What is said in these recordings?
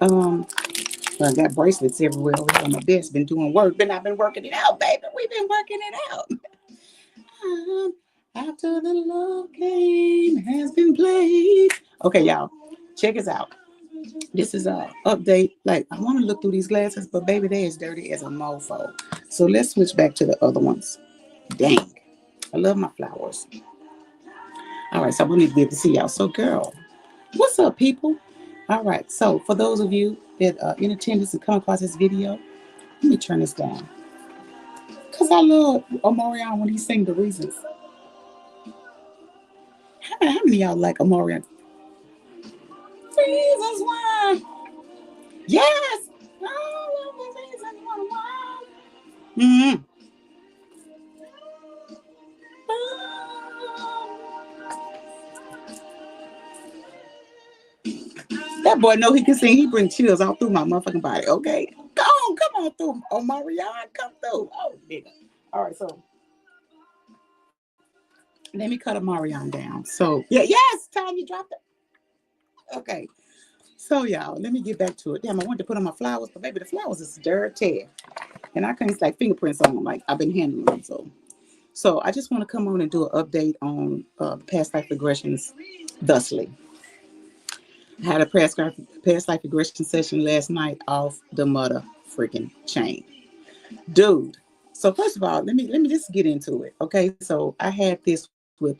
Um, I got bracelets everywhere over here on my desk. Been doing work, but I've been working it out, baby. We've been working it out. After the love game has been played. Okay, y'all, check us out. This is a update. Like I want to look through these glasses, but baby, they as dirty as a mofo. So let's switch back to the other ones. Dang, I love my flowers. All right, so we need to be able to see y'all. So, girl, what's up, people? All right, so for those of you that are in attendance and come across this video, let me turn this down. Because I love Omarion when he sing the reasons. How many of y'all like Omarion? Reasons why. Yes. All of the reasons why. Mm-hmm. That boy know he can sing. He bring chills all through my motherfucking body. Okay, come on through, Omarion, come through. Oh, nigga. All right, so let me cut Omarion down. So yeah, yes, Tanya dropped it. Okay, so y'all, let me get back to it. Damn, I wanted to put on my flowers, but baby, the flowers is dirty, and I couldn't like fingerprints on them. Like I've been handling them. So I just want to come on and do an update on past life regressions, thusly. I had a past life regression session last night off the mother freaking chain, dude. So first of all, let me just get into it. Okay, so I had this with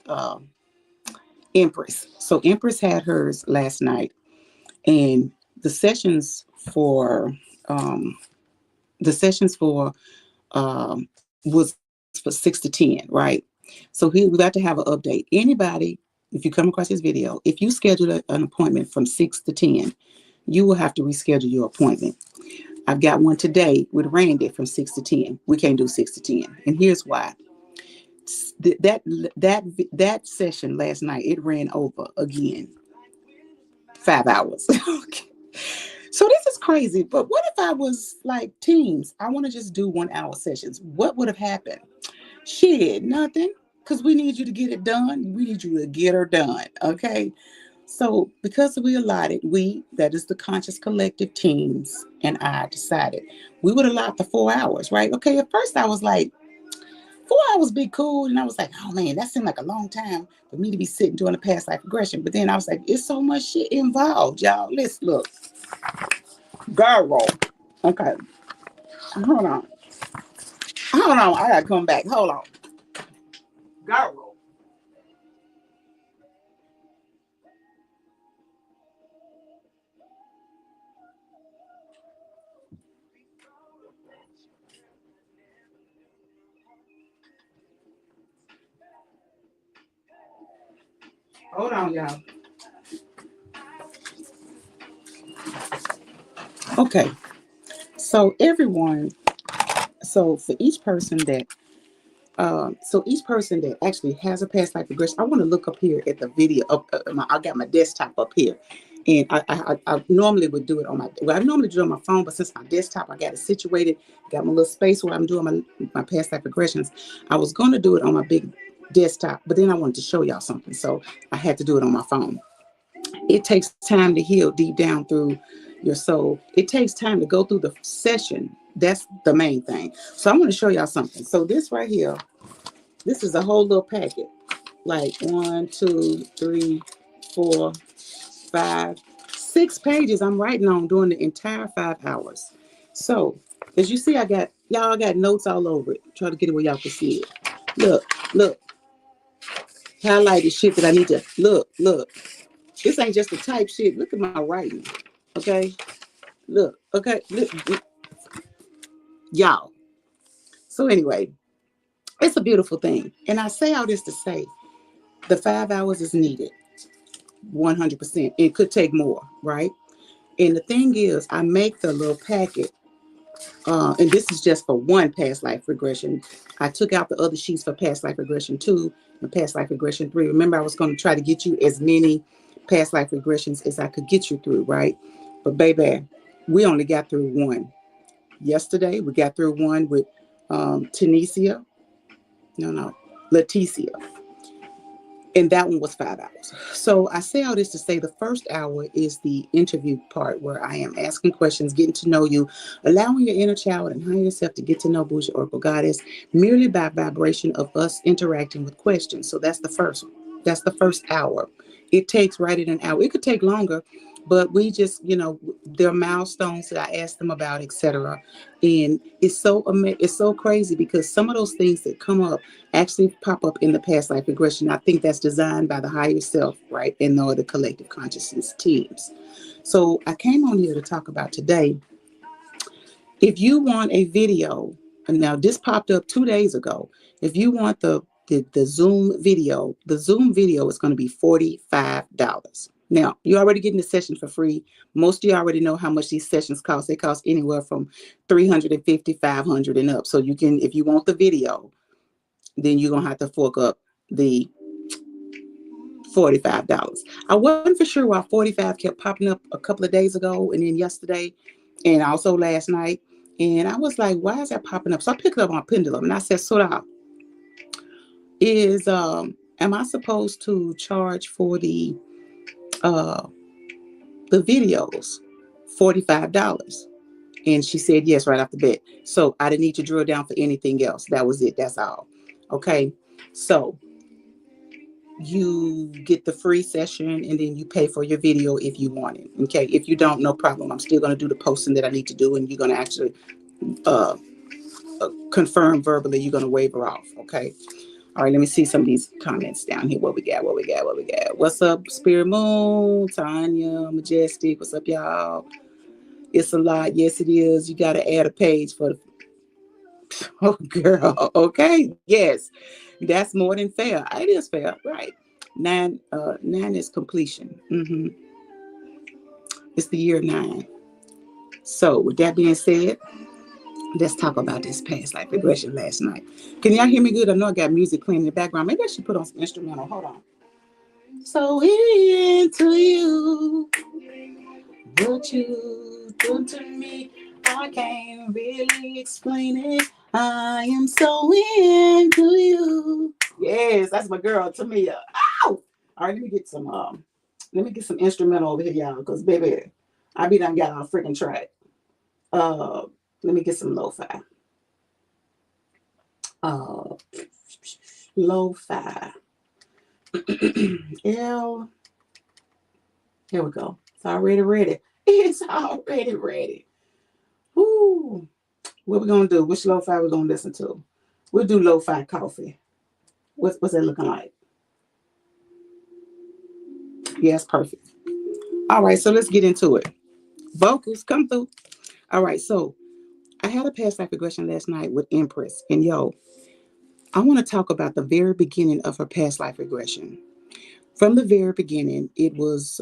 Empress. So Empress had hers last night, and the sessions for um, was for 6 to 10, right? So we got to have an update. Anybody, if you come across this video, if you schedule an appointment from 6 to 10, you will have to reschedule your appointment. I've got one today with Randy from 6 to 10. We can't do 6 to 10, and here's why. That session last night, it ran over again 5 hours. Okay. So this is crazy. But what if I was like teams? I want to just do 1 hour sessions. What would have happened? Shit, nothing. Because we need you to get it done. We need you to get her done. Okay. So because we allotted, that is the conscious collective teams, and I decided we would allot the 4 hours, right? Okay. At first I was like, 4 hours be cool. And I was like, oh man, that seemed like a long time for me to be sitting doing a past life regression. But then I was like, it's so much shit involved, y'all. Let's look. Girl. Okay. Hold on. Hold on. I gotta come back. Hold on. Girl. Hold on, y'all. Okay. So everyone, so for each person that actually has a past life regression, I want to look up here at the video. I got my desktop up here, and I normally would do it on I normally do it on my phone, but since my desktop, I got it situated, got my little space where I'm doing my past life regressions. I was going to do it on my big desktop, but then I wanted to show y'all something, so I had to do it on my phone. It takes time to heal deep down through your soul. It takes time to go through the session. That's the main thing. So I'm going to show y'all something. So this right here, this is a whole little packet. Like 1, 2, 3, 4, 5, 6 pages I'm writing on during the entire 5 hours. So as you see, I got notes all over it. Try to get it where y'all can see it. Look. Highlighted shit that I need to look. This ain't just the type shit. Look at my writing. Okay? Look. Okay? Look. Y'all. So anyway, it's a beautiful thing. And I say all this to say the 5 hours is needed. 100%. It could take more, right? And the thing is, I make the little packet, and this is just for one past life regression. I took out the other sheets for past life regression 2 and past life regression 3. Remember, I was going to try to get you as many past life regressions as I could get you through, right? But baby, we only got through one. Yesterday, we got through one with Leticia. And that one was 5 hours. So I say all this to say the first hour is the interview part where I am asking questions, getting to know you, allowing your inner child and higher self to get to know Bougie Oracle Goddess merely by vibration of us interacting with questions. So that's the first one. That's the first hour. It takes right at an hour. It could take longer, but we just, there are milestones that I ask them about, etc. And it's so crazy because some of those things that come up actually pop up in the past life regression. I think that's designed by the higher self, right? And the collective consciousness teams. So I came on here to talk about today. If you want a video, and now this popped up 2 days ago. If you want the Zoom video, the Zoom video is going to be $45. Now, you're already getting the session for free. Most of you already know how much these sessions cost. They cost anywhere from $350, $500 and up. So you can, if you want the video, then you're going to have to fork up the $45. I wasn't for sure why 45 kept popping up a couple of days ago and then yesterday and also last night. And I was like, why is that popping up? So I picked it up on Pendulum and I said, Sora, am I supposed to charge for uh the videos $45? And she said yes right off the bat. So I didn't need to drill down for anything else. That was it. That's all. Okay. So you get the free session and then you pay for your video if you want it. Okay. If you don't, no problem. I'm still going to do the posting that I need to do, and you're going to actually uh, confirm verbally you're going to waive her off. Okay. All right. Let me see some of these comments down here. What we got? What's up, Spirit Moon? Tanya, Majestic. What's up, y'all? It's a lot. Yes, it is. You got to add a page for the. Oh, girl. Okay. Yes. That's more than fair. It is fair. Right. Nine is completion. It's the year 9. So with that being said, let's talk about this past life regression last night. Can y'all hear me good? I know I got music playing in the background. Maybe I should put on some instrumental. Hold on. So into you, what you do to me, I can't really explain it. I am so into you. Yes, that's my girl, Tamia. Ow! All right, let me get some instrumental over here, y'all, because baby, I be done got on freaking track. Uh, Let me get some lo-fi. Uh, Lo-fi. L. Here we go. It's already ready. It's already ready. Woo. What we gonna do? Which lo-fi we gonna listen to? We'll do lo-fi coffee. What's that looking like? Yes, perfect. All right, so let's get into it. Vocals, come through. All right, so I had a past life regression last night with Empress, and yo, I want to talk about the very beginning of her past life regression. From the very beginning, it was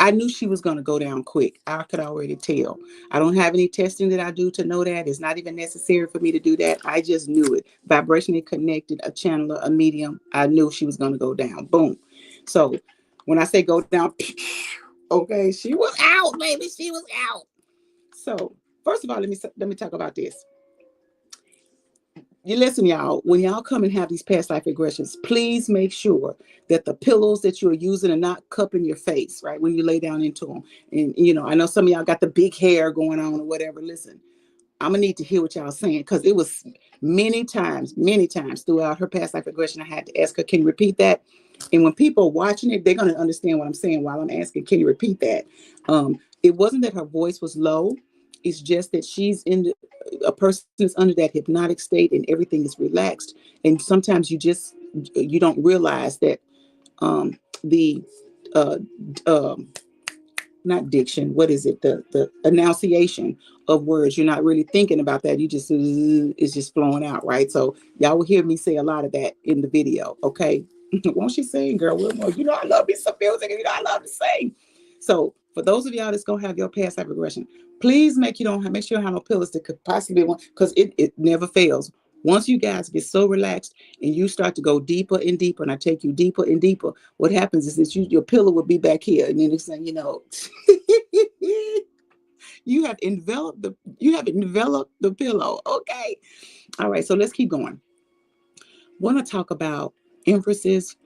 I knew she was going to go down quick. I could already tell. I don't have any testing that I do to know that. It's not even necessary for me to do that. I just knew it. Vibrationally connected, a channeler, a medium. I knew she was going to go down. Boom. So when I say go down, okay, she was out, baby. She was out. So first of all, let me talk about this. You listen, y'all, when y'all come and have these past life regressions, please make sure that the pillows that you're using are not cupping your face, right? When you lay down into them. And, I know some of y'all got the big hair going on or whatever. Listen, I'm going to need to hear what y'all saying, because it was many times throughout her past life regression, I had to ask her, can you repeat that? And when people are watching it, they're going to understand what I'm saying while I'm asking, can you repeat that? It wasn't that her voice was low. It's just that a person is under that hypnotic state and everything is relaxed. And sometimes you don't realize that the uh, not diction, what is it? The enunciation of words. You're not really thinking about that. You just, it's just flowing out, right? So y'all will hear me say a lot of that in the video. Okay. Won't she sing, girl? Wilmore, I love me some music, and I love to sing. So for those of y'all that's gonna have your past life regression, please make sure you don't have no pillows that could possibly one, because it never fails. Once you guys get so relaxed and you start to go deeper and deeper, and I take you deeper and deeper, what happens is that your pillow will be back here, and then it's saying, you have enveloped the pillow. Okay. All right. So let's keep going. Want to talk about Empress's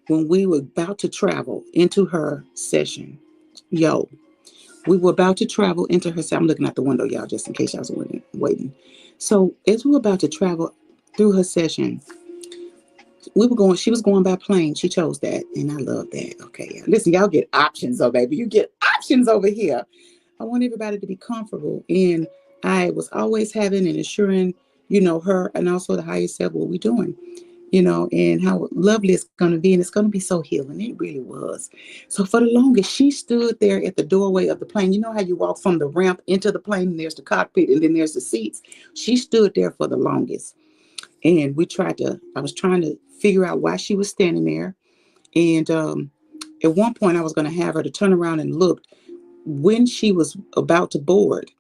when we were about to travel into her session, yo, we were about to travel into her session. I'm looking out the window, y'all, just in case y'all was waiting. So as we were about to travel through her session, she was going by plane. She chose that. And I love that. Okay. Listen, y'all get options, oh baby. You get options over here. I want everybody to be comfortable. And I was always having and assuring, her and also the higher self what we're doing, and how lovely it's going to be. And it's going to be so healing. It really was. So for the longest, she stood there at the doorway of the plane. You know how you walk from the ramp into the plane and there's the cockpit and then there's the seats. She stood there for the longest. And I was trying to figure out why she was standing there. And at one point I was going to have her to turn around and look when she was about to board.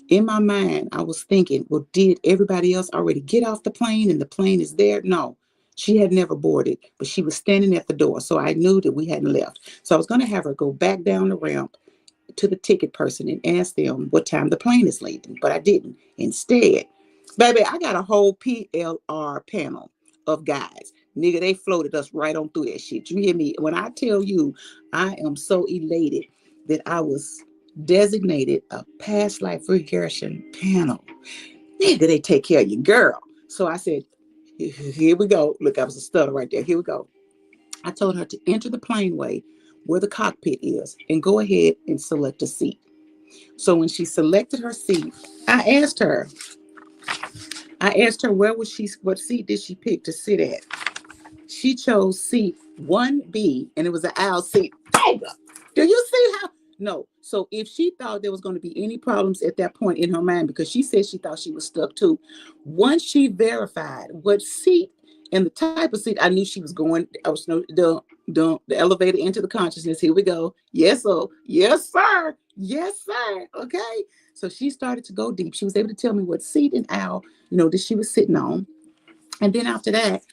In my mind, I was thinking, well, did everybody else already get off the plane and the plane is there? No, she had never boarded, but she was standing at the door. So I knew that we hadn't left. So I was going to have her go back down the ramp to the ticket person and ask them what time the plane is leaving, but I didn't. Instead, baby, I got a whole PLR panel of guys. Nigga, they floated us right on through that shit. You hear me? When I tell you, I am so elated that I was designated a past life regression panel. Nigga, they take care of you, girl. So I said, here we go. Look, I was a stutter right there. Here we go. I told her to enter the planeway where the cockpit is and go ahead and select a seat. So when she selected her seat, I asked her what seat did she pick to sit at? She chose seat 1B, and it was an aisle seat. Do you see how? No. So if she thought there was going to be any problems at that point in her mind, because she said she thought she was stuck too, once she verified what seat and the type of seat, I knew she was going. I was the elevator into the consciousness. Here we go. Yes, so yes, sir. Yes, sir. Okay. So she started to go deep. She was able to tell me what seat and aisle, that she was sitting on. And then after that,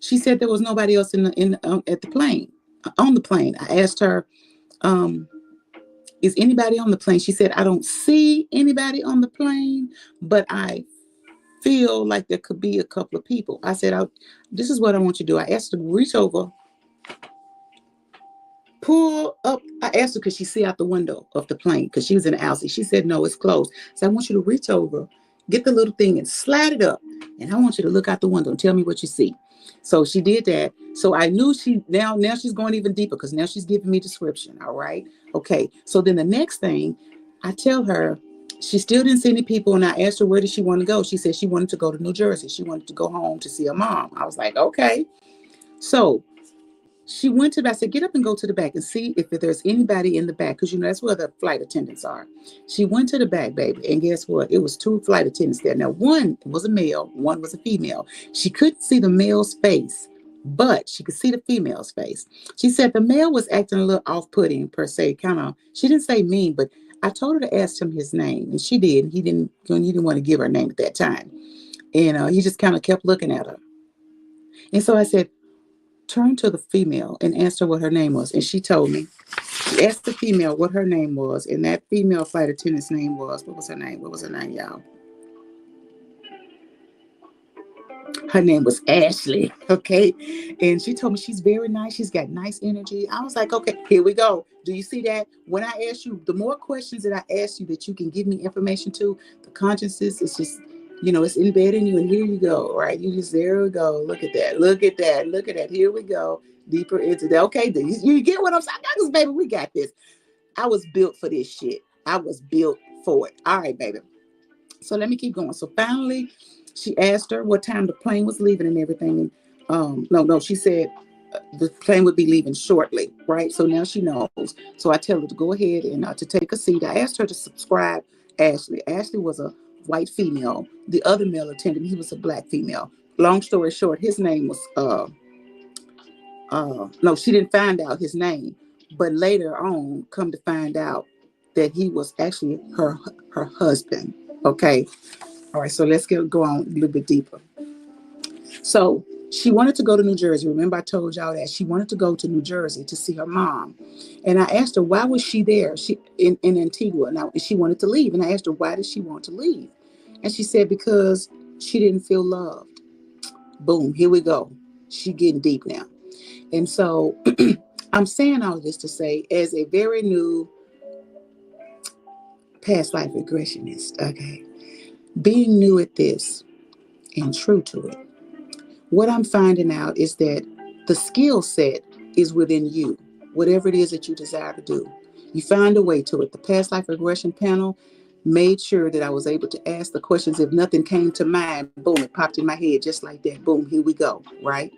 she said there was nobody else at the plane, on the plane. I asked her, is anybody on the plane? She said, I don't see anybody on the plane, but I feel like there could be a couple of people. I said, this is what I want you to do. I asked her to reach over, pull up. I asked her, could she see out the window of the plane? Because she was in the aisle seat. She said, no, it's closed. So I want you to reach over, get the little thing and slide it up. And I want you to look out the window and tell me what you see. So she did that. So I knew now she's going even deeper because now she's giving me description. All right. Okay. So then the next thing I tell her, she still didn't see any people. And I asked her, where did she want to go? She said she wanted to go to New Jersey. She wanted to go home to see her mom. I was like, okay. So she went to the back. I said, get up and go to the back and see if there's anybody in the back. Because, that's where the flight attendants are. She went to the back, baby. And guess what? It was 2 flight attendants there. Now, one was a male. One was a female. She couldn't see the male's face, but she could see the female's face. She said the male was acting a little off-putting, per se. Kind of, she didn't say mean, but I told her to ask him his name. And she did. He didn't want to give her name at that time. And he just kind of kept looking at her. And so I said, turned to the female and asked her what her name was. And she told me. She asked the female what her name was. And that female flight attendant's name was, what was her name? What was her name, y'all? Her name was Ashley. Okay. And she told me she's very nice. She's got nice energy. I was like, okay, here we go. Do you see that? When I ask you, the more questions that I ask you that you can give me information to, the consciousness is just, it's embedded in you. And here you go, right? There we go. Look at that. Look at that. Look at that. Here we go. Deeper into that. Okay. You get what I'm saying? I got this, baby. We got this. I was built for this shit. I was built for it. All right, baby. So let me keep going. So finally, she asked her what time the plane was leaving and everything. And no, she said the plane would be leaving shortly, right? So now she knows. So I tell her to go ahead and to take a seat. I asked her to subscribe Ashley. Ashley was a white female. The other male attendant, he was a black female. Long story short, his name was no, she didn't find out his name, but later on, come to find out that he was actually her husband. Okay. All right. So let's go on a little bit deeper. So she wanted to go to New Jersey. Remember, I told y'all that she wanted to go to New Jersey to see her mom. And I asked her, why was she there? She in Antigua. Now, she wanted to leave. And I asked her, why did she want to leave? And she said, because she didn't feel loved. Boom. Here we go. She getting deep now. And so I'm saying all this to say, as a very new past life regressionist, okay, being new at this and true to it, what I'm finding out is that the skill set is within you, whatever it is that you desire to do. You find a way to it. The past life regression panel made sure that I was able to ask the questions. If nothing came to mind, boom, it popped in my head just like that. Boom, here we go, right?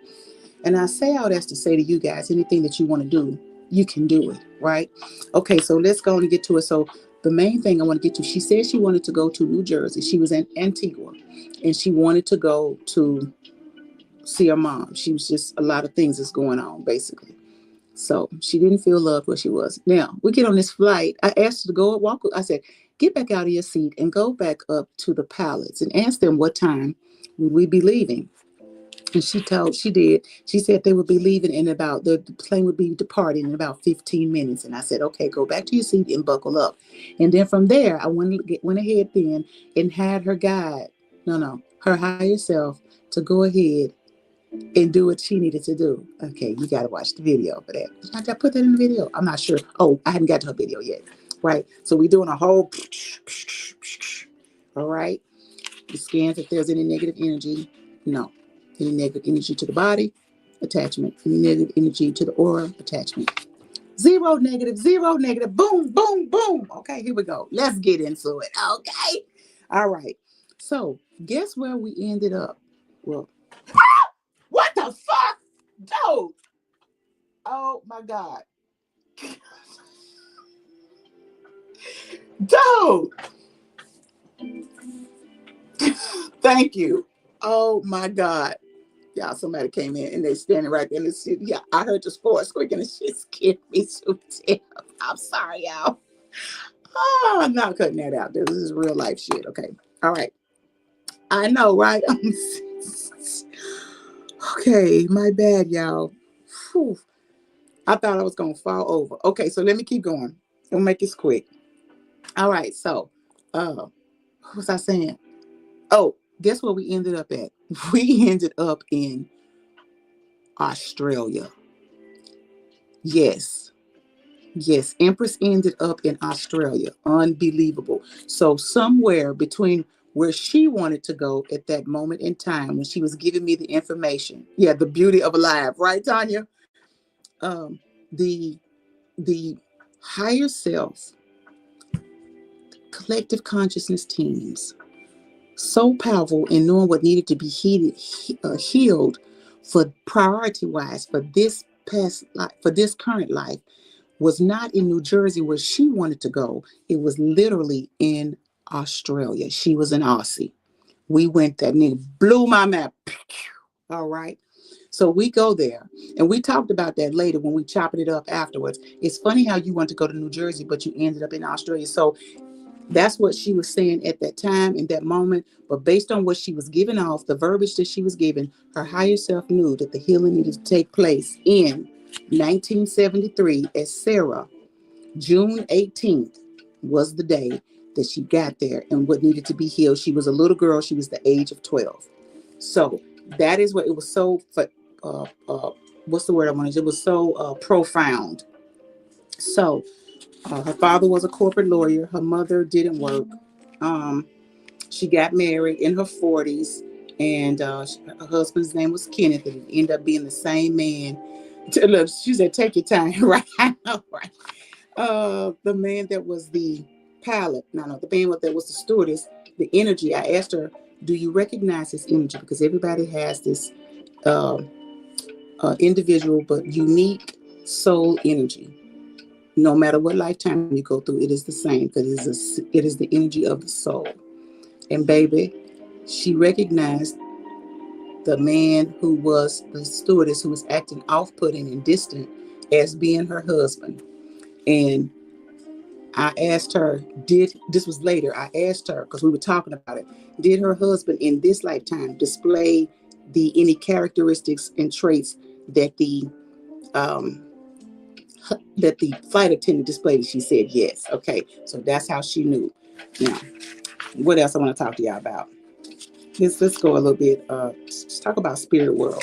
And I say all that's to say to you guys, anything that you want to do, you can do it, right? Okay, so let's go and get to it. So the main thing I want to get to, she said she wanted to go to New Jersey. She was in Antigua, and she wanted to go to see her mom. She was just a lot of things that's going on, basically. So she didn't feel loved where she was. Now we get on this flight. I asked her to go walk. I said, get back out of your seat and go back up to the pilots and ask them what time would we be leaving. And she did. She said they would be leaving in about, the plane would be departing in about 15 minutes. And I said, okay, go back to your seat and buckle up. And then from there, I went ahead then and had her guide, no, her higher self to go ahead and do what she needed to do. Okay, you got to watch the video for that. Did I put that in the video? I'm not sure. Oh, I hadn't got to her video yet. Right. So we're doing a whole, all right. It scans if there's any negative energy. No. Any negative energy to the body, attachment. Any negative energy to the aura, attachment. Zero negative, zero negative. Boom, boom, boom. Okay, here we go. Let's get into it. Okay. All right. So guess where we ended up? Well, what the fuck? Dude. Oh my God. Dude. Thank you. Oh my God. Y'all, somebody came in and they standing right there in the city. Yeah, I heard the floor squeaking and shit scared me so damn. I'm sorry, y'all. Oh, I'm not cutting that out. This is real life shit. Okay. All right. I know, right? Okay, my bad, y'all. Whew. I thought I was gonna fall over. Okay, so let me keep going. We'll make this quick. All right, so what was I saying? Oh, guess where we ended up at? We ended up in Australia. Yes. Yes, Empress ended up in Australia. Unbelievable. So somewhere between where she wanted to go at that moment in time when she was giving me the information. Yeah, the beauty of alive, right, Tanya? Um, the the higher self, collective consciousness teams, so powerful in knowing what needed to be healed for priority wise for this past life, for this current life, was not in New Jersey where she wanted to go. It was literally in Australia. She was an Aussie. We went there and it blew my map. All right. So we go there and we talked about that later when we chopped it up afterwards. It's funny how you want to go to New Jersey, but you ended up in Australia. So that's what she was saying at that time, in that moment. But based on what she was giving off, the verbiage that she was giving, her higher self knew that the healing needed to take place in 1973 as Sarah. June 18th was the day that she got there and what needed to be healed. She was a little girl. She was the age of 12. So that is what it was so, what's the word I wanted? It was so profound. So her father was a corporate lawyer. Her mother didn't work. Um, she got married in her 40s, and her husband's name was Kenneth, and it ended up being the same man. Look, she said, "Take your time," right? I know, right? The man that was the pilot, no, the man that was the stewardess, the energy. I asked her, "Do you recognize this energy?" Because everybody has this uh, individual but unique soul energy. No matter what lifetime you go through, it is the same because it is the energy of the soul. And baby, she recognized the man who was the stewardess who was acting off-putting and distant as being her husband. And I asked her, this was later, I asked her, because we were talking about it, did her husband in this lifetime display any characteristics and traits that um, the flight attendant displayed? She said yes. Okay, so that's how she knew. Now, what else I want to talk to y'all about? Let's go a little bit. Let's talk about spirit world.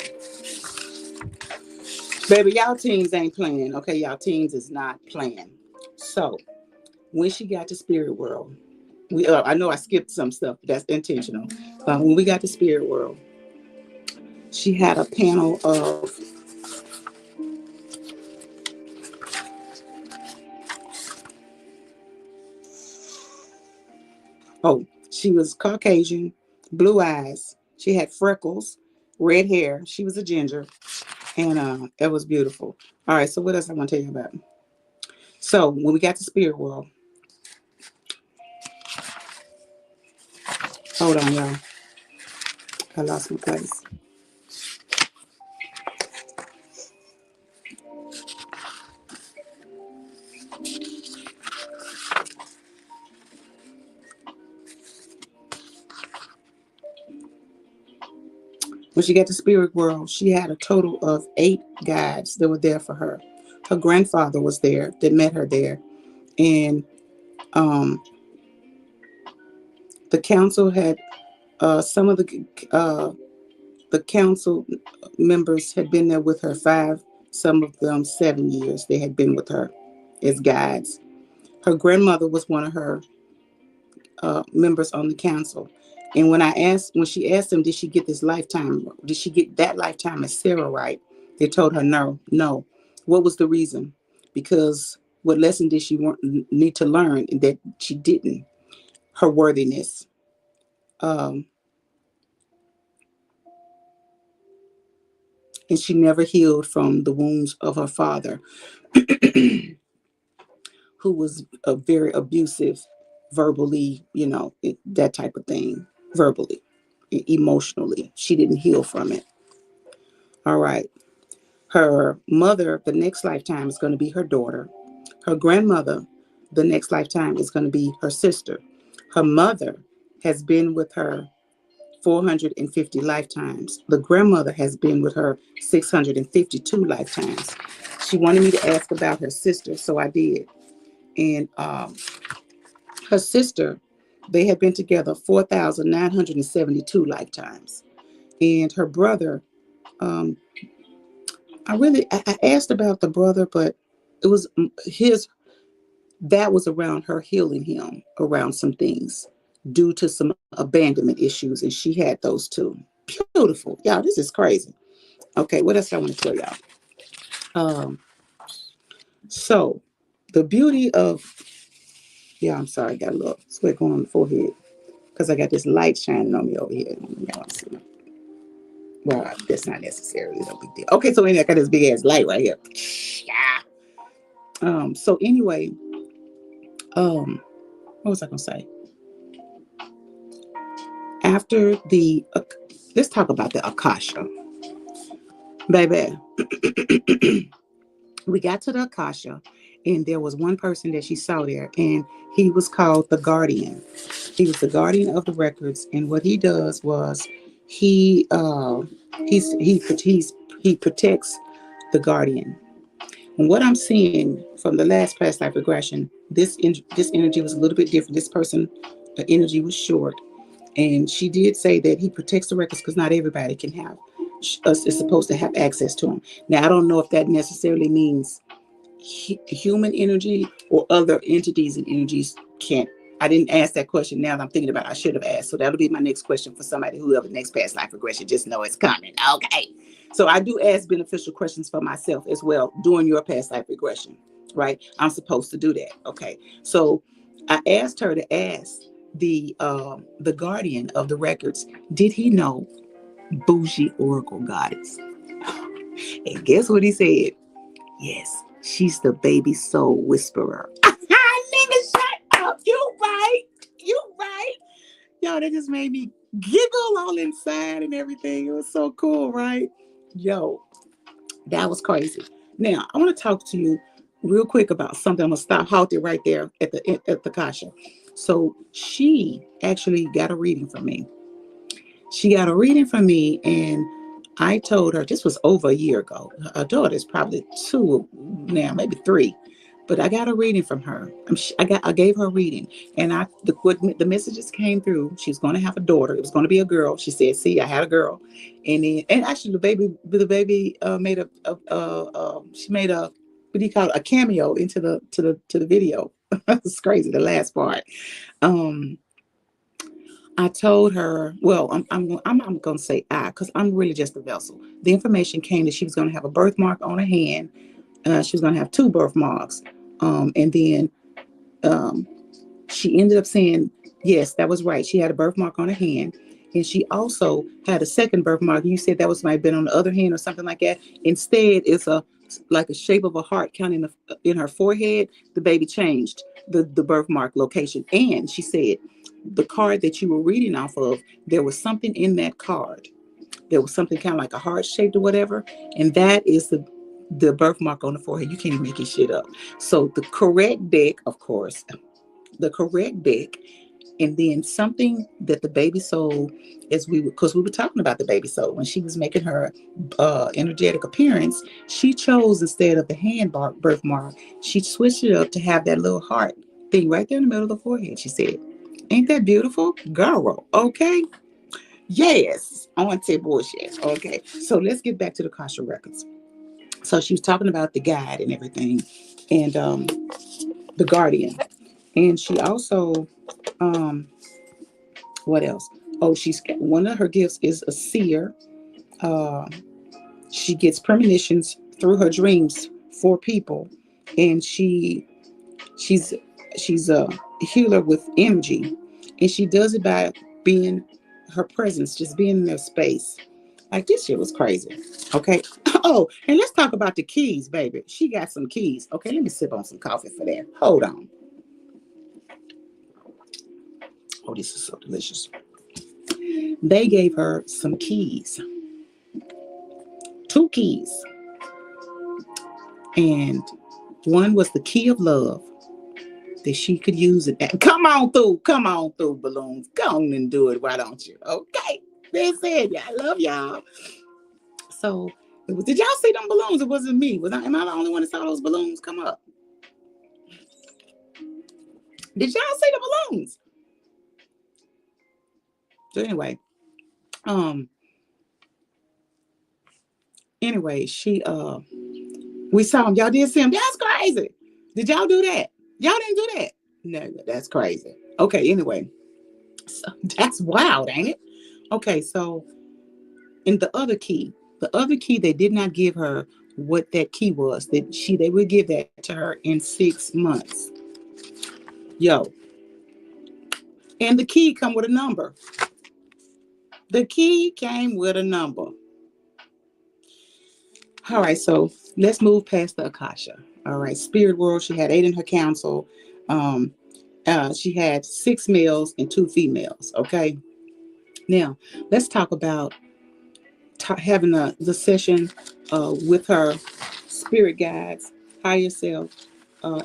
Baby, y'all teens ain't playing. Okay, y'all teens is not playing. So when she got to spirit world, we I know I skipped some stuff, but that's intentional. When we got to spirit world, she had a panel of, oh, she was Caucasian, blue eyes. She had freckles, red hair. She was a ginger, and it was beautiful. All right, so what else I want to tell you about? So when we got to spirit world, hold on, y'all. I lost my place. When she got to spirit world, she had a total of 8 guides that were there for her. Her grandfather was there that met her there, and um, the council had some of the council members had been there with her 5, some of them 7 years. They had been with her as guides. Her grandmother was one of her members on the council. And when she asked them, did she get this lifetime? Did she get that lifetime as Sarah right? They told her no, no. What was the reason? Because what lesson did she need to learn that she didn't? Her worthiness. Um, and she never healed from the wounds of her father, who was a very abusive, verbally, that type of thing, verbally, emotionally. She didn't heal from it. All right. Her mother, the next lifetime, is going to be her daughter. Her grandmother, the next lifetime, is going to be her sister. Her mother has been with her 450 lifetimes. The grandmother has been with her 652 lifetimes. She wanted me to ask about her sister, so I did. And her sister, they had been together 4,972 lifetimes. And her brother, um, I asked about the brother, but it was his, that was around her healing him around some things due to some abandonment issues. And she had those too. Beautiful. Y'all, this is crazy. Okay, what else I want to tell y'all? Um, so the beauty of, yeah, I'm sorry, I got a little sweat going on the forehead because I got this light shining on me over here. Y'all see. Well, that's not necessarily no big deal. Okay, so anyway, I got this big ass light right here. Yeah. So anyway, what was I gonna say? After the let's talk about the Akasha. Baby, we got to the Akasha, and there was one person that she saw there, and he was called the Guardian. He was the guardian of the records, and what he does was he he protects the guardian. And what I'm seeing from the last past life regression, this energy was a little bit different. This person, the energy was short, and she did say that he protects the records because not everybody can have us is supposed to have access to them. Now I don't know if that necessarily means human energy or other entities and energies can't. I didn't ask that question. Now that I'm thinking about it, I should have asked. So that'll be my next question for somebody who have the next past life regression. Just know it's coming. Okay. So I do ask beneficial questions for myself as well during your past life regression, right? I'm supposed to do that. Okay. So I asked her to ask the guardian of the records, did he know bougie oracle goddess? And guess what he said? Yes, she's the baby soul whisperer. Nigga, shut up. You right. You right. Yo, that just made me giggle all inside and everything. It was so cool, right? Yo, that was crazy. Now, I want to talk to you real quick about something. I'm going to stop, halt it right there at the Kasha. So she actually got a reading from me. She got a reading from me, and I told her this was over a year ago. Her daughter's probably 2 now, maybe 3. But I got a reading from her. I gave her a reading, and the messages came through. She's going to have a daughter. It was going to be a girl. She said, "See, I had a girl," and actually the baby made she made a, what do you call it, a cameo into the video. It's crazy. The last part. Um, I told her, well, I'm going to say because I'm really just a vessel. The information came that she was going to have a birthmark on her hand. She was going to have two birthmarks. And then um, she ended up saying, yes, that was right. She had a birthmark on her hand. And she also had a second birthmark. You said that might have been on the other hand or something like that. Instead, it's like a shape of a heart counting in her forehead. The baby changed the birthmark location. And she said, the card that you were reading off of, there was something in that card. There was something kind of like a heart shaped or whatever. And that is the birthmark on the forehead. You can't even make it shit up. So the correct deck, of course, the correct deck, and then something that the baby soul, because we were talking about the baby soul when she was making her energetic appearance, she chose, instead of the birthmark, she switched it up to have that little heart thing right there in the middle of the forehead. She said, "Ain't that beautiful, girl?" Okay. Yes, on to bullshit. Okay, so let's get back to the Kasha records. So she was talking about the guide and everything, and the guardian, and she also, um, what else? Oh, she's one of her gifts is a seer. Uh, she gets premonitions through her dreams for people, and she's she's a healer with energy, and she does it by being her presence, just being in their space. Like, this shit was crazy. Okay. Oh, and let's talk about the keys, baby. She got some keys. Okay, let me sip on some coffee for that. Hold on. Oh, this is so delicious. They gave her some keys, two keys, and one was the key of love that she could use it. Come on through, balloons. Go on and do it. Why don't you? Okay. That's it. Yeah, I love y'all. So did y'all see them balloons? It wasn't me. Am I the only one that saw those balloons come up? Did y'all see the balloons? So um, she we saw them. Y'all did see them. That's crazy. Did y'all do that? Y'all didn't do that. No, that's crazy. Okay, anyway. So that's wild, ain't it? Okay, so in the other key, they did not give her what that key was. They would give that to her in 6 months. Yo, and the key come with a number. The key came with a number. All right, so let's move past the Akasha. All right, spirit world. She had 8 in her council. Um, she had 6 males and 2 females. Okay, now let's talk about having the session with her spirit guides, higher self,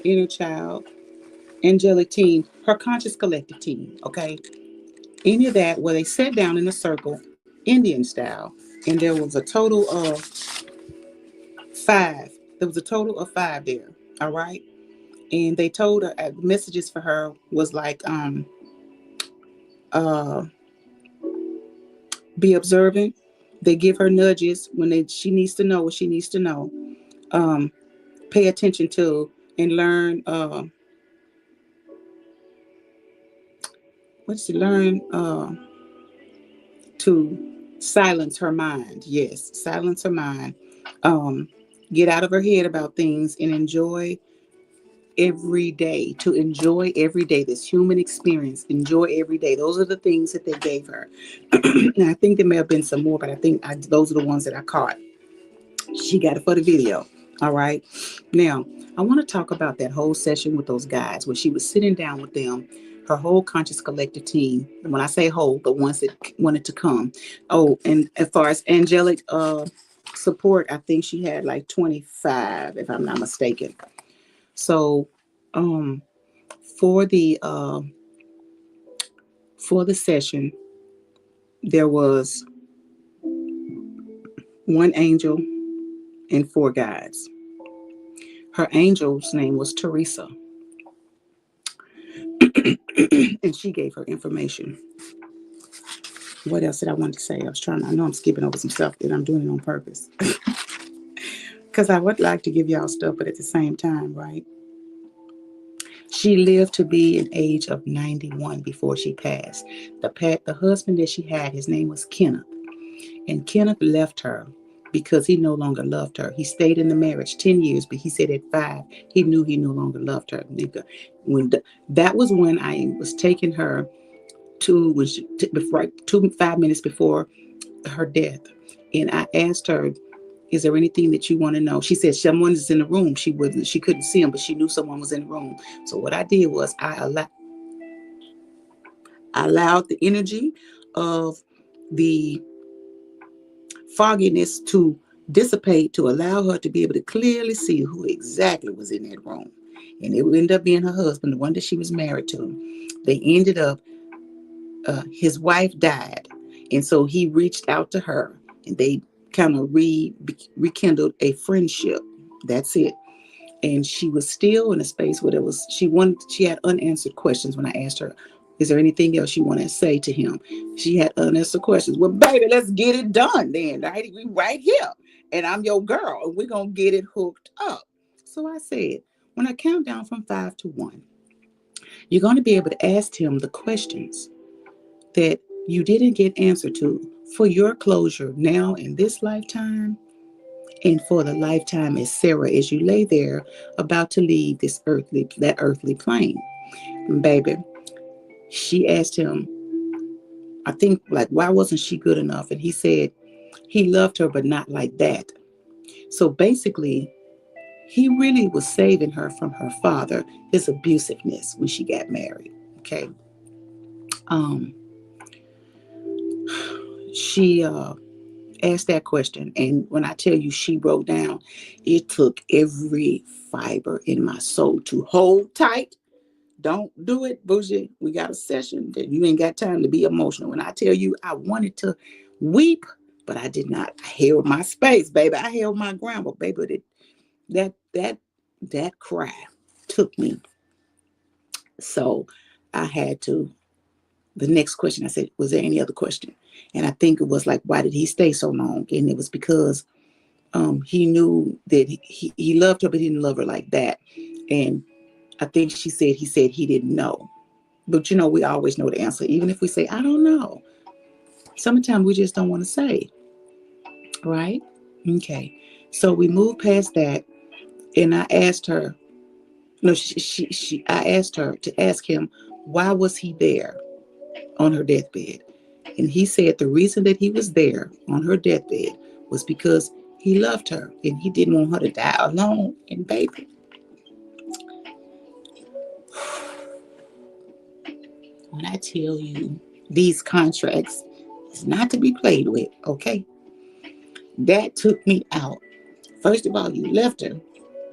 inner child, angelic team, her conscious collective team. Okay, any of that where they sat down in a circle, Indian style, and there was a total of 5. There was a total of 5 there. All right, and they told her messages for her was like, uh, be observant. They give her nudges when she needs to know what she needs to know. Um, Pay attention to and learn. What's she learn? To silence her mind. Yes, silence her mind. Um, get out of her head about things and enjoy every day. To enjoy every day, this human experience. Enjoy every day. Those are the things that they gave her. And I think there may have been some more, but I think those are the ones that I caught. She got it for the video. All right. Now, I want to talk about that whole session with those guys where she was sitting down with them, her whole conscious collective team. And when I say whole, the ones that wanted to come. Oh, and as far as angelic support, I think she had like 25, if I'm not mistaken. So, um, for the uh, for the session, there was one angel and 4 guides. Her angel's name was Teresa, and she gave her information. What else did I want to say? I know I'm skipping over some stuff, and I'm doing it on purpose. Because I would like to give y'all stuff, but at the same time, right? She lived to be an age of 91 before she passed. The husband that she had, his name was Kenneth. And Kenneth left her because he no longer loved her. He stayed in the marriage 10 years, but he said at 5, he knew he no longer loved her. Nigga. That was when I was taking her to, before, 5 minutes before her death. And I asked her, is there anything that you want to know? She said someone is in the room. She couldn't see him, but she knew someone was in the room. So what I did was I allowed the energy of the fogginess to dissipate, to allow her to be able to clearly see who exactly was in that room. And it would end up being her husband, the one that she was married to. They ended up, his wife died. And so he reached out to her, and they kind of rekindled a friendship. That's it. And she was still in a space where she had unanswered questions when I asked her, is there anything else you want to say to him? She had unanswered questions. Well, baby, let's get it done then. Right? We right here. And I'm your girl. And we're going to get it hooked up. So I said, when I count down from 5 to 1, you're going to be able to ask him the questions that you didn't get answer to for your closure now in this lifetime, and for the lifetime as Sarah, as you lay there about to leave that earthly plane. And baby, she asked him, I think, like, why wasn't she good enough? And he said he loved her, but not like that. So basically, he really was saving her from her father, his abusiveness when she got married. Okay. She asked that question, and when I tell you she broke down, it took every fiber in my soul to hold tight. Don't do it, bougie. We got a session that you ain't got time to be emotional. When I tell you I wanted to weep, but I did not. I held my space, baby. I held my ground, but baby, that cry took me. So I had to. The next question, I said, was there any other question? And I think it was like, why did he stay so long? And it was because he knew that he loved her, but he didn't love her like that. And I think he said he didn't know. But we always know the answer. Even if we say, I don't know. Sometimes we just don't want to say. Right? Okay. So we moved past that. And I asked her, no, I asked her to ask him, why was he there on her deathbed? And he said the reason that he was there on her deathbed was because he loved her and he didn't want her to die alone. And baby, when I tell you these contracts is not to be played with, okay? That took me out. First of all, you left her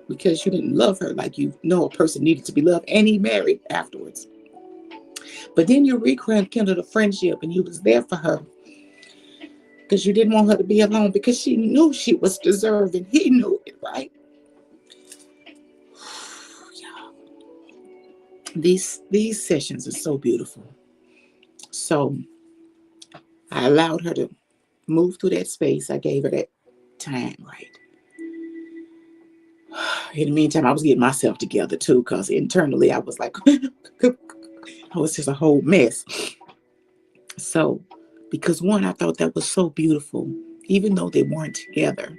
because you didn't love her like a person needed to be loved, and he married afterwards. But then you rekindled a friendship and you was there for her because you didn't want her to be alone, because she knew she was deserving. He knew it, right? These sessions are so beautiful. So I allowed her to move through that space. I gave her that time, right? In the meantime, I was getting myself together too, because internally I was like, I was just a whole mess. So, because one, I thought that was so beautiful, even though they weren't together,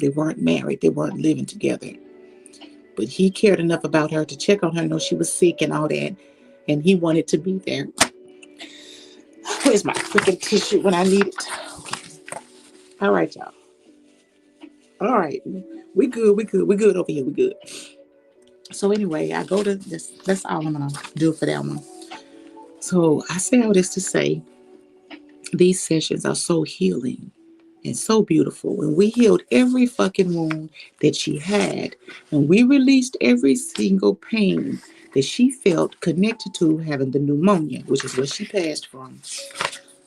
they weren't married, they weren't living together. But he cared enough about her to check on her, know she was sick and all that, and he wanted to be there. Where's my freaking tissue when I need it? Okay. All right, y'all. All right. We good over here. We good. So anyway, I go to this. That's all I'm going to do for that one. So I say all this to say these sessions are so healing and so beautiful. And we healed every fucking wound that she had. And we released every single pain that she felt connected to having the pneumonia, which is what she passed from.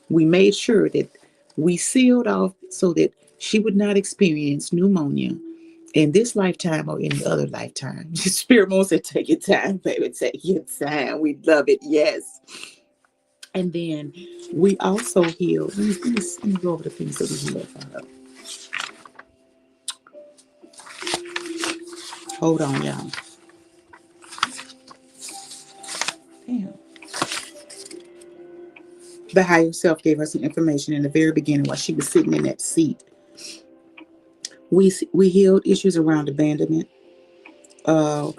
We made sure that we sealed off so that she would not experience pneumonia in this lifetime or any other lifetime. Spirit Moon said, take your time, baby. Take your time. We love it. Yes. And then we also heal. Let me go over the things that we heal. Hold on, y'all. Damn. The higher self gave her some information in the very beginning while she was sitting in that seat. We healed issues around abandonment. Uh,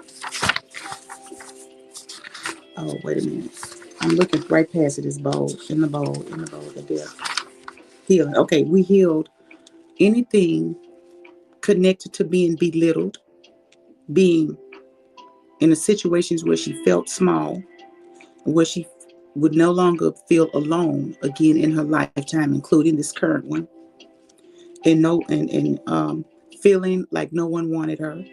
oh, wait a minute. I'm looking right past it. This bowl, in the bowl, the death. Healing. Okay, we healed anything connected to being belittled, being in the situations where she felt small, where she would no longer feel alone again in her lifetime, including this current one, and feeling like no one wanted her,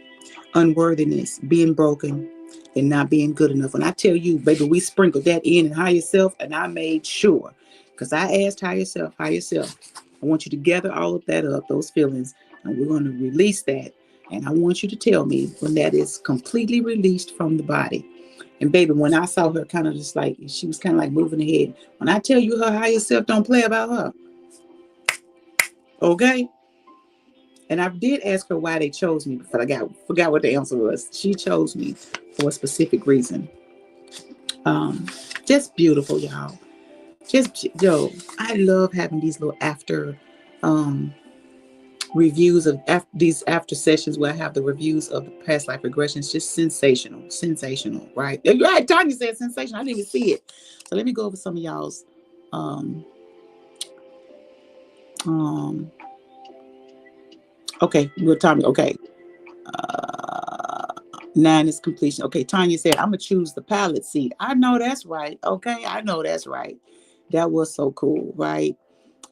unworthiness, being broken, and not being good enough. And I tell you, baby, we sprinkled that in higher self, and I made sure, because I asked higher self, I want you to gather all of that up, those feelings, and we're going to release that. And I want you to tell me when that is completely released from the body. And baby, when I saw her kind of just like, she was kind of like moving ahead. When I tell you her higher self don't play about her, okay? And I did ask her why they chose me, but I forgot what the answer was. She chose me for a specific reason. Just beautiful, y'all. I love having these little after reviews of these after sessions where I have the reviews of the past life regressions. Just sensational, right? Right, Tanya said sensational. I didn't even see it. So let me go over some of y'all's. Um, um, okay, we're Tommy. Okay, 9 is completion. Okay, Tanya said, I'm going to choose the pilot seat. I know that's right. Okay, I know that's right. That was so cool, right?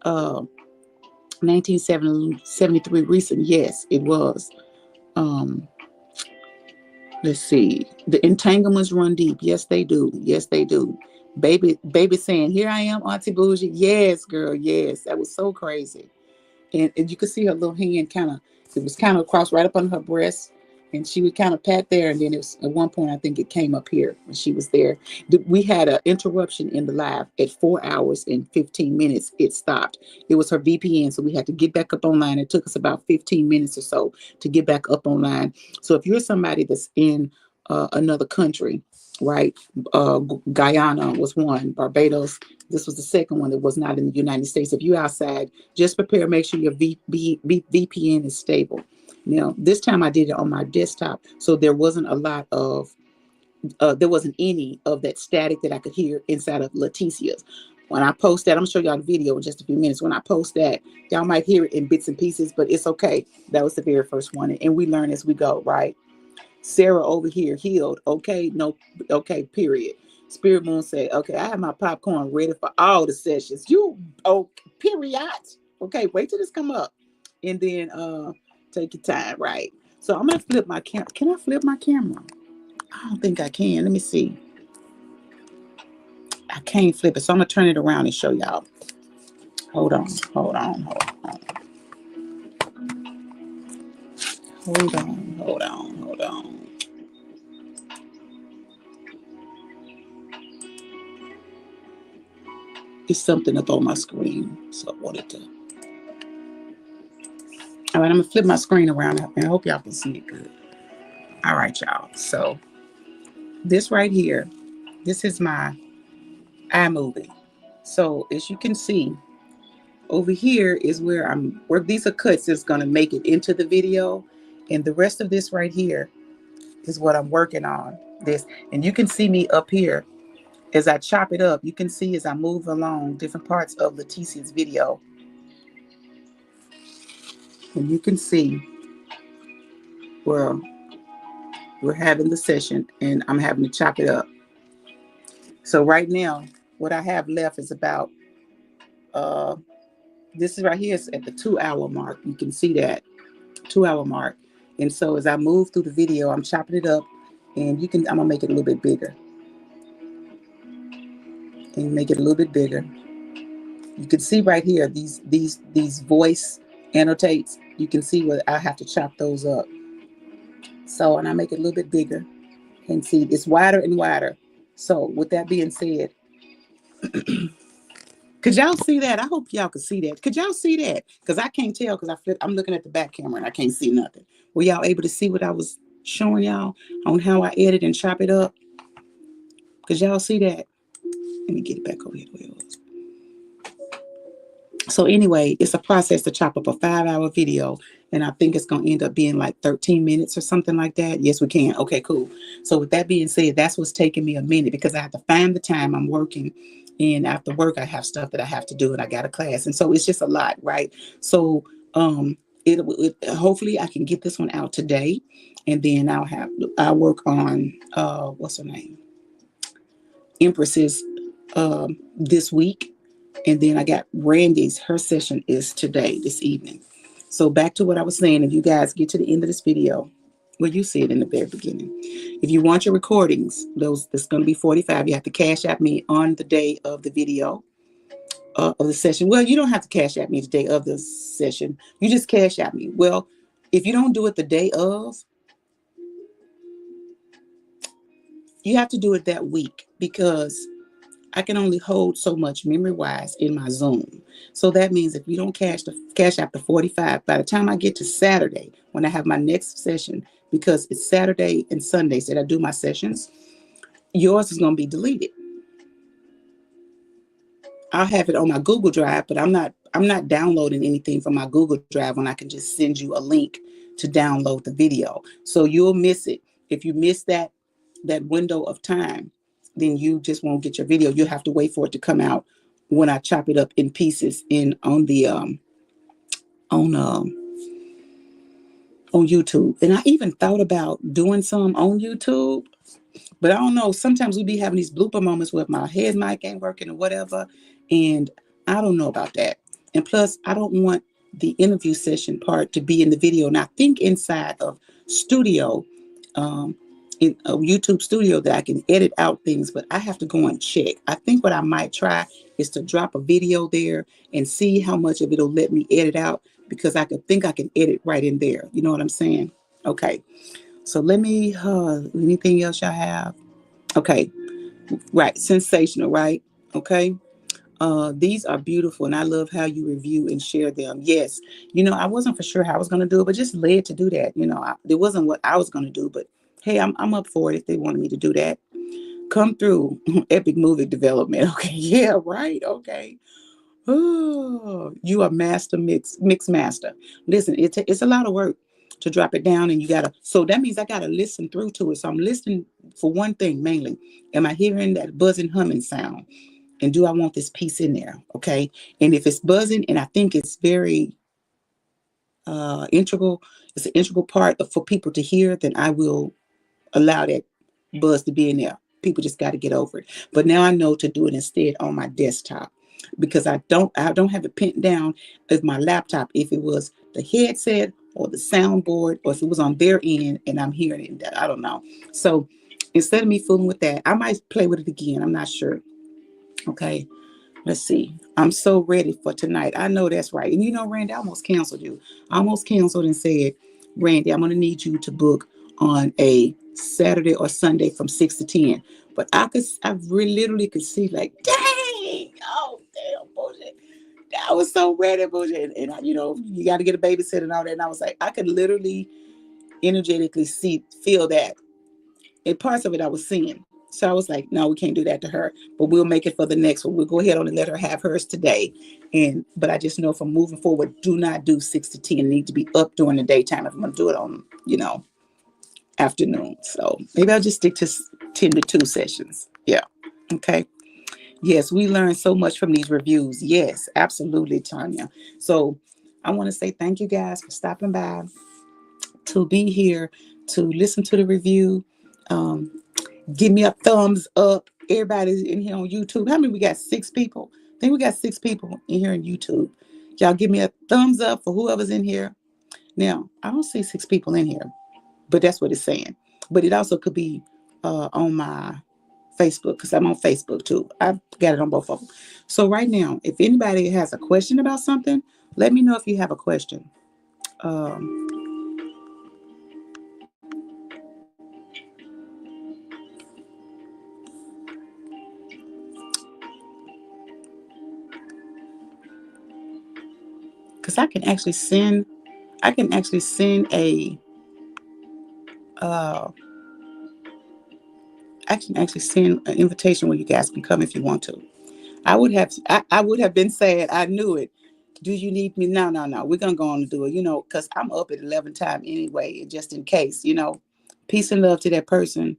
1973 recent. Yes, it was. Um, let's see. The entanglements run deep. Yes, they do. Yes, they do. Baby saying, here I am, Auntie Bougie. Yes, girl. Yes, that was so crazy. And you could see her little hand it was kind of crossed right up on her breast, and she would kind of pat there, and then it was at one point I think it came up here when she was there. We had an interruption in the live at 4 hours and 15 minutes. It stopped. It was her VPN, so we had to get back up online. It took us about 15 minutes or so to get back up online. So if you're somebody that's in another country, right? Guyana was one, Barbados. This was the second one that was not in the United States. If you're outside, just prepare, make sure your VPN is stable. Now, this time I did it on my desktop, so there wasn't there wasn't any of that static that I could hear inside of Leticia's. When I post that, I'm gonna show y'all the video in just a few minutes. When I post that, y'all might hear it in bits and pieces, but it's okay. That was the very first one, and we learn as we go, right? Sarah over here healed. Okay, no, okay, period. Spirit Moon said, okay, I have my popcorn ready for all the sessions. Period. Okay, wait till this come up. And then take your time, right? So I'm gonna flip my camera. Can I flip my camera? I don't think I can. Let me see. I can't flip it. So I'm gonna turn it around and show y'all. Hold on. It's something up on my screen. So I wanted to. All right, I'm gonna flip my screen around. I hope y'all can see it good. All right, y'all. So this right here, this is my iMovie. So as you can see, over here is where these are cuts that's gonna make it into the video. And the rest of this right here is what I'm working on. And you can see me up here as I chop it up. You can see as I move along different parts of Leticia's video. And you can see where we're having the session and I'm having to chop it up. So right now, what I have left is about, this is right here is at the 2 hour mark. You can see that 2 hour mark. And so as I move through the video, I'm chopping it up and I'm gonna make it a little bit bigger. And make it a little bit bigger. You can see right here, these voice annotates. You can see where I have to chop those up. So, and I make it a little bit bigger, and see, it's wider and wider. So with that being said, could y'all see that? I hope y'all could see that. Could y'all see that? Because I can't tell because I'm looking at the back camera and I can't see nothing. Were y'all able to see what I was showing y'all on how I edit and chop it up? Could y'all see that? Let me get it back over here. So anyway, it's a process to chop up a 5-hour video, and I think it's going to end up being like 13 minutes or something like that. Yes, we can. Okay, cool. So with that being said, that's what's taking me a minute because I have to find the time. I'm working, and after work, I have stuff that I have to do, and I got a class, and so it's just a lot, right? So hopefully I can get this one out today, and then I'll work on what's her name, Empress's this week. And then I got Randy's, her session is today, this evening. So back to what I was saying, if you guys get to the end of this video, well, you see it in the very beginning. If you want your recordings, that's going to be 45. You have to cash out me on the day of the video, of the session. Well, you don't have to cash out me the day of the session. You just cash out me. Well, if you don't do it the day of, you have to do it that week because I can only hold so much memory-wise in my Zoom. So that means if you don't cash out the 45, by the time I get to Saturday, when I have my next session, because it's Saturday and Sundays that I do my sessions, yours is going to be deleted. I'll have it on my Google Drive, but I'm not downloading anything from my Google Drive when I can just send you a link to download the video. So you'll miss it. If you miss that window of time, then you just won't get your video. You'll have to wait for it to come out when I chop it up in pieces on YouTube. And I even thought about doing some on YouTube, but I don't know. Sometimes we be having these blooper moments where my head mic ain't working or whatever, and I don't know about that. And plus, I don't want the interview session part to be in the video. And I think inside of Studio, in a YouTube Studio, that I can edit out things, but I have to go and check. I think what I might try is to drop a video there and see how much of it'll let me edit out, because I can edit right in there. You know what I'm saying? Okay. So let me, anything else y'all have? Okay. Right. Sensational, right? Okay. These are beautiful, and I love how you review and share them. Yes. I wasn't for sure how I was going to do it, but just led to do that. It wasn't what I was going to do, but hey, I'm up for it if they wanted me to do that. Come through. Epic movie development. Okay. Yeah. Right. Okay. Oh, you are mix master. Listen, it's a lot of work to drop it down, and so that means I gotta listen through to it. So I'm listening for one thing mainly. Am I hearing that buzzing humming sound? And do I want this piece in there? Okay. And if it's buzzing and I think it's very integral, it's an integral part for people to hear, then I will allow that buzz to be in there. People just got to get over it. But now I know to do it instead on my desktop, because I don't have it pinned down as my laptop. If it was the headset or the soundboard, or if it was on their end and I'm hearing it, I don't know. So instead of me fooling with that, I might play with it again. I'm not sure. Okay. Let's see. I'm so ready for tonight. I know that's right. And Randy, I almost canceled you. I almost canceled and said, Randy, I'm going to need you to book on a Saturday or Sunday from 6 to 10. But I literally could see like, dang, oh, damn, bullshit. I was so ready, bullshit. And you got to get a babysitter and all that. And I was like, I could literally energetically feel that. And parts of it I was seeing. So I was like, no, we can't do that to her, but we'll make it for the next one. We'll go ahead on and let her have hers today. But I just know from moving forward, do not do 6 to 10. Need to be up during the daytime if I'm going to do it on, afternoon. So maybe I'll just stick to 10 to 2 sessions. Yeah. Okay. Yes, we learned so much from these reviews. Yes, absolutely, Tanya. So I want to say thank you guys for stopping by to be here, to listen to the review. Give me a thumbs up. Everybody's in here on YouTube. How many? We got 6 people. I think we got 6 people in here on YouTube. Y'all give me a thumbs up for whoever's in here. Now, I don't see 6 people in here, but that's what it's saying. But it also could be on my Facebook, because I'm on Facebook too. I've got it on both of them. So right now, if anybody has a question about something, let me know if you have a question. because I can actually send a uh I can actually send an invitation where you guys can come if you want to. I would have been saying, I knew it. Do you need me? No, no, no. We're gonna go on and do it, because I'm up at 11 time anyway, just in case. Peace and love to that person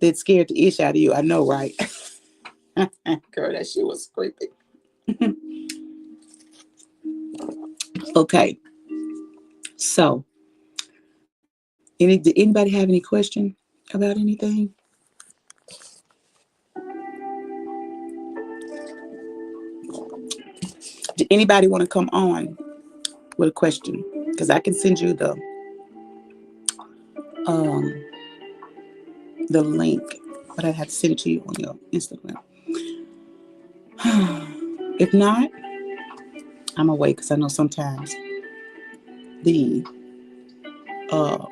that scared the ish out of you. I know, right? Girl, that shit was creepy. Okay. So did anybody have any question about anything? Did anybody want to come on with a question? Because I can send you um the link, but I have to send it to you on your Instagram. If not, I'm away because I know sometimes the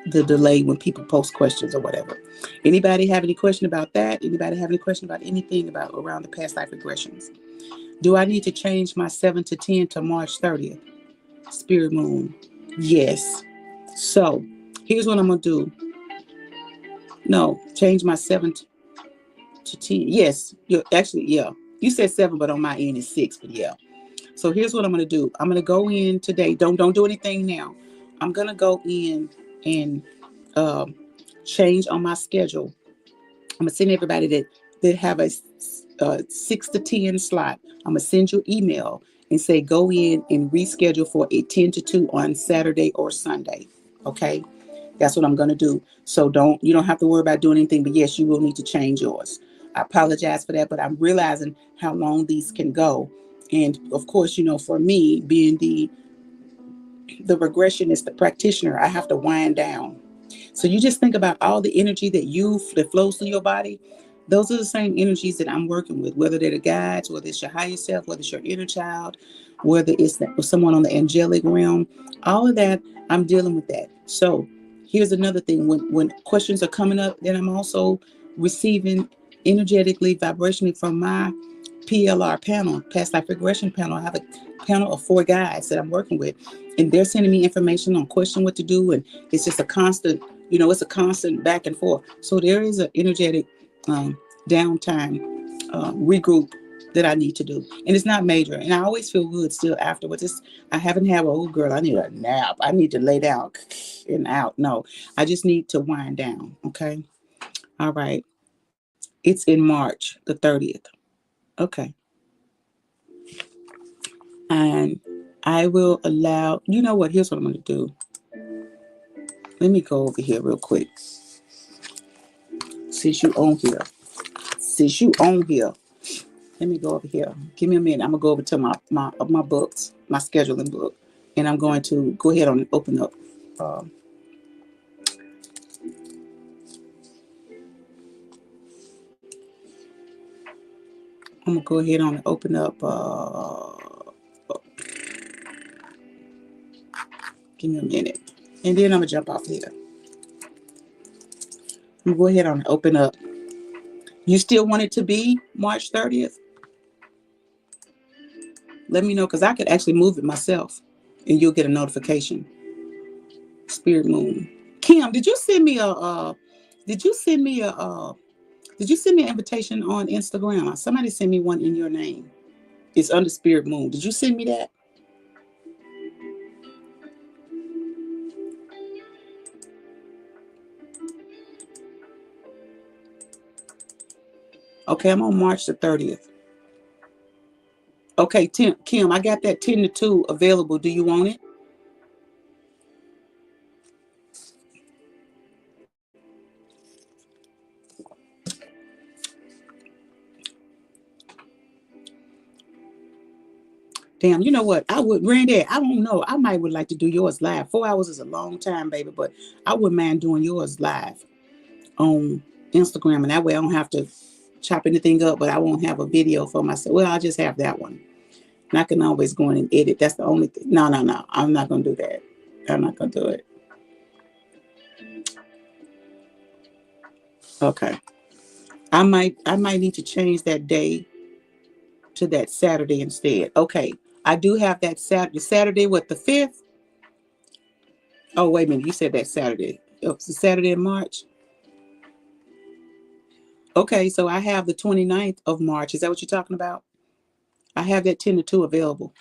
the delay when people post questions or whatever. Anybody have any question about that? Anybody have any question about anything about around the past life regressions? Do I need to change my 7 to 10 to March 30th? Spirit moon. Yes. So here's what I'm gonna do. No, change my 7 to 10. Yes, you're actually, yeah. You said 7, but on my end it's 6, but yeah. So here's what I'm gonna do. I'm gonna go in today. Don't do anything now. I'm gonna go in and um, change on my schedule. I'm gonna send everybody that have a 6 to 10 slot. I'm gonna send you an email and say go in and reschedule for a 10 to 2 on Saturday or Sunday. Okay, that's what I'm gonna do. So you don't have to worry about doing anything. But yes, you will need to change yours. I apologize for that, but I'm realizing how long these can go. And of course, for me being the regressionist, the practitioner, I have to wind down. So you just think about all the energy that flows through your body. Those are the same energies that I'm working with, whether they're the guides, whether it's your higher self, whether it's your inner child, whether it's someone on the angelic realm. All of that, I'm dealing with that. So here's another thing. When questions are coming up, then I'm also receiving energetically, vibrationally from my PLR panel, past life regression panel. I have a panel of 4 guys that I'm working with, and they're sending me information on question what to do, and it's just a constant, it's a constant back and forth. So there is an energetic downtime, regroup that I need to do, and it's not major, and I always feel good still afterwards. I haven't had girl, I need a nap, I need to lay down and out. No, I just need to wind down. Okay, all right. It's in March the 30th. Okay. And I will allow, what, here's what I'm going to do. Let me go over here real quick. Since you on here. Let me go over here. Give me a minute. I'm going to go over to my books, my scheduling book. And I'm going to go ahead and open up. I'm going to go ahead and open up. Give me a minute. And then I'm going to jump off here. I'm going to go ahead and open up. You still want it to be March 30th? Let me know, because I could actually move it myself and you'll get a notification. Spirit moon. Kim, did you send me did you send me an invitation on Instagram? Somebody sent me one in your name. It's under Spirit Moon. Did you send me that? Okay, I'm on March the 30th. Okay, Kim, I got that 10 to 2 available. Do you want it? Damn, you know what? Randy, I don't know. I might would like to do yours live. 4 hours is a long time, baby, but I wouldn't mind doing yours live on Instagram. And that way I don't have to chop anything up, but I won't have a video for myself. Well, I'll just have that one. And I can always go in and edit. That's the only thing. No. I'm not going to do that. I'm not going to do it. Okay. I might need to change that day to that Saturday instead. Okay. I do have that Saturday, what, the 5th? Oh, wait a minute. You said that Saturday. It's the Saturday in March. Okay, so I have the 29th of March. Is that what you're talking about? I have that 10 to 2 available.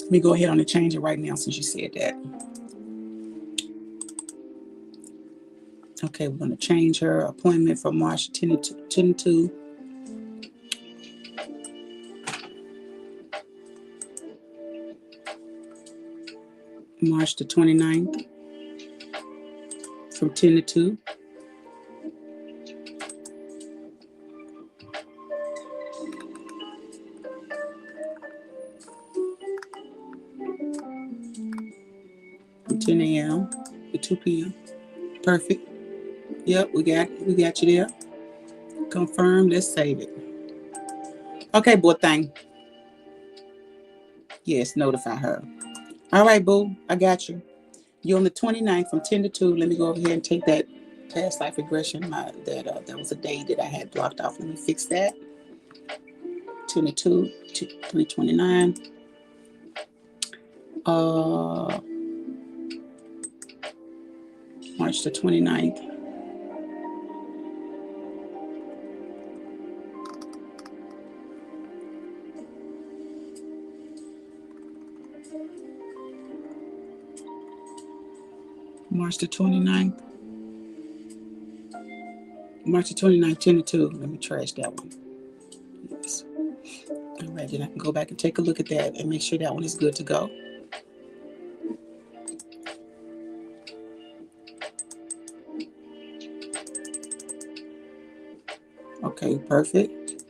Let me go ahead on and change it right now since you said that. Okay, we're going to change her appointment from March 10 to 2. March the 29th from 10 to 2. From 10 a.m. to 2 p.m. Perfect. Yep, we got you there. Confirm. Let's save it. Okay, boy thing. Yes, notify her. All right, boo. I got you. You're on the 29th from 10 to 2. Let me go over here and take that past life regression. That was a day that I had blocked off. Let me fix that. 10 to 2, 329. March the 29th. March the 29th. March the 29th, 10 to 2. Let me trash that one. Yes. All right, then I can go back and take a look at that and make sure that one is good to go. Okay, perfect.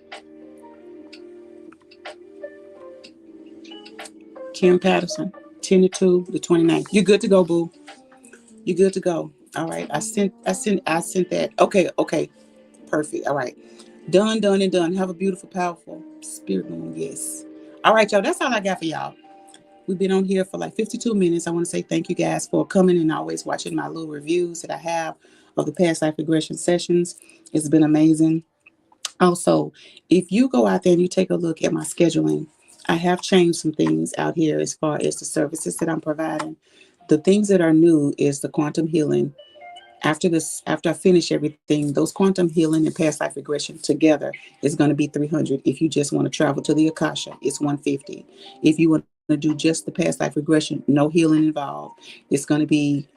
Kim Patterson, 10 to 2, the 29th. You're good to go, boo. You're good to go. All right. I sent that. Okay. Perfect. All right. Done and done. Have a beautiful, powerful spirit moon. Yes. All right, y'all. That's all I got for y'all. We've been on here for like 52 minutes. I want to say thank you guys for coming and always watching my little reviews that I have of the past life regression sessions. It's been amazing. Also, if you go out there and you take a look at my scheduling, I have changed some things out here as far as the services that I'm providing. The things that are new is the quantum healing. After I finish everything, those quantum healing and past life regression together is going to be 300. If you just want to travel to the Akasha, it's 150. If you want to do just the past life regression, no healing involved, it's going to be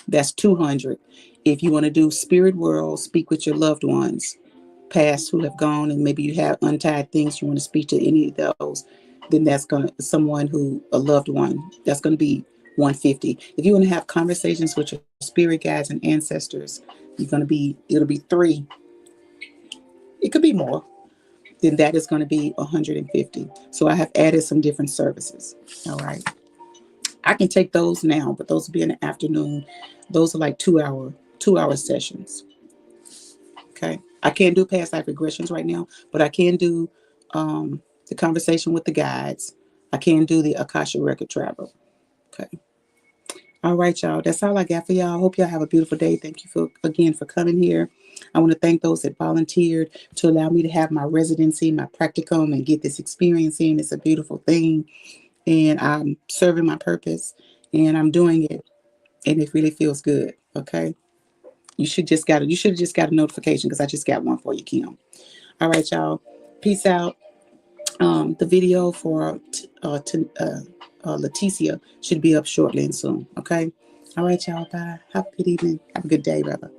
that's 200. If you want to do spirit world, speak with your loved ones, past who have gone, and maybe you have untied things you want to speak to any of those, then that's going to someone who a loved one, that's going to be 150. If you want to have conversations with your spirit guides and ancestors, it'll be 3. It could be more. Then that is going to be 150. So I have added some different services. All right. I can take those now, but those will be in the afternoon. Those are like 2-hour sessions. Okay. I can't do past life regressions right now, but I can do the conversation with the guides. I can do the Akasha record travel. Okay. All right, y'all. That's all I got for y'all. I hope y'all have a beautiful day. Thank you again for coming here. I want to thank those that volunteered to allow me to have my residency, my practicum, and get this experience in. It's a beautiful thing. And I'm serving my purpose and I'm doing it. And it really feels good. Okay. You should have just got a notification because I just got one for you, Kim. All right, y'all. Peace out. The video for Leticia should be up shortly and soon. Okay. All right, y'all. Bye. Have a good evening. Have a good day, brother.